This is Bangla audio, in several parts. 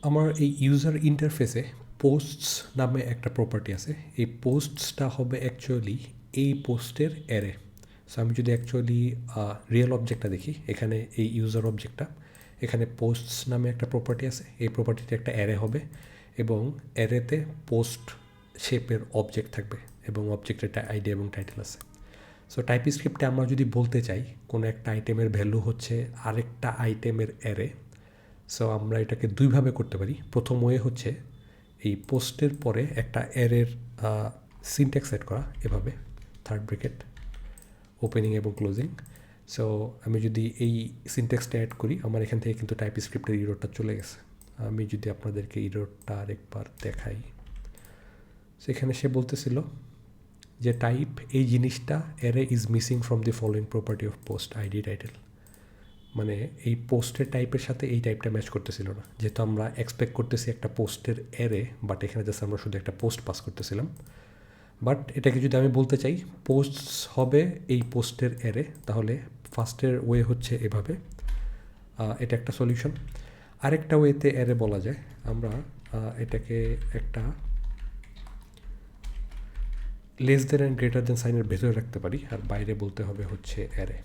আমার এই ইউজার ইন্টারফেসে পোস্টস নামে একটা প্রপার্টি আছে। এই পোস্টসটা হবে অ্যাকচুয়ালি এই পোস্টের অ্যারে। সো আমি যদি অ্যাকচুয়ালি রিয়েল অবজেক্টটা দেখি, এখানে এই ইউজার অবজেক্টটা, এখানে পোস্টস নামে একটা প্রপার্টি আছে। এই প্রপার্টিটা একটা অ্যারে হবে এবং অ্যারেতে পোস্ট শেপের অবজেক্ট থাকবে এবং অবজেক্টের একটা আইডি এবং টাইটেল আছে। সো টাইপস্ক্রিপ্টে আমরা যদি বলতে চাই কোনো একটা আইটেমের ভ্যালু হচ্ছে আরেকটা আইটেমের অ্যারে, সো আমরা এটাকে দুইভাবে করতে পারি। প্রথম ওয়ে হচ্ছে এই পোস্টের পরে একটা অ্যারের সিনট্যাক্স সেট করা, এভাবে থার্ড ব্র্যাকেট ওপেনিং এবং ক্লোজিং। সো আমি যদি এই সিনট্যাক্সটা অ্যাড করি, আমার এখান থেকে কিন্তু টাইপস্ক্রিপ্টের ইরোরটা চলে গেছে। আমি যদি আপনাদেরকে ইরোরটা আরেকবার দেখাই, সেখানে সে বলতেছিল যে টাইপ এই জিনিসটা array is missing from the following property of post ID title. মানে এই পোস্টের টাইপের সাথে এই টাইপটা ম্যাচ করতেছিল না, যেহেতু আমরা এক্সপেক্ট করতেছি একটা পোস্টের অ্যারে, বাট এখানে জাস্ট আমরা শুধু একটা পোস্ট পাস করতেছিলাম। বাট এটাকে যদি আমি বলতে চাই পোস্টস হবে এই পোস্টের অ্যারে, তাহলে ফার্স্টের ওয়ে হচ্ছে এভাবে। এটা একটা সলিউশন। আরেকটা ওয়েতে অ্যারে বলা যায়, আমরা এটাকে একটা less than and greater than সাইনের ভেতরে রাখতে পারি, আর বাইরে বলতে হবে হচ্ছে অ্যারে।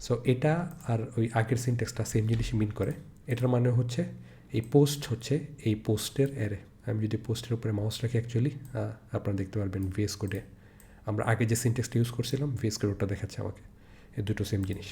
সো এটা আর ওই আগের সিনট্যাক্সটা সেম জিনিসই মিন করে। এটার মানে হচ্ছে এই পোস্ট হচ্ছে এই পোস্টের অ্যারে। আমি যদি পোস্টের উপরে মাউস রাখি, অ্যাকচুয়ালি আপনারা দেখতে পারবেন ভিএস কোডে আমরা আগে যে সিনট্যাক্সটা ইউজ করছিলাম ভিএস কোড ওটা দেখাচ্ছে আমাকে। এই দুটো সেম জিনিস।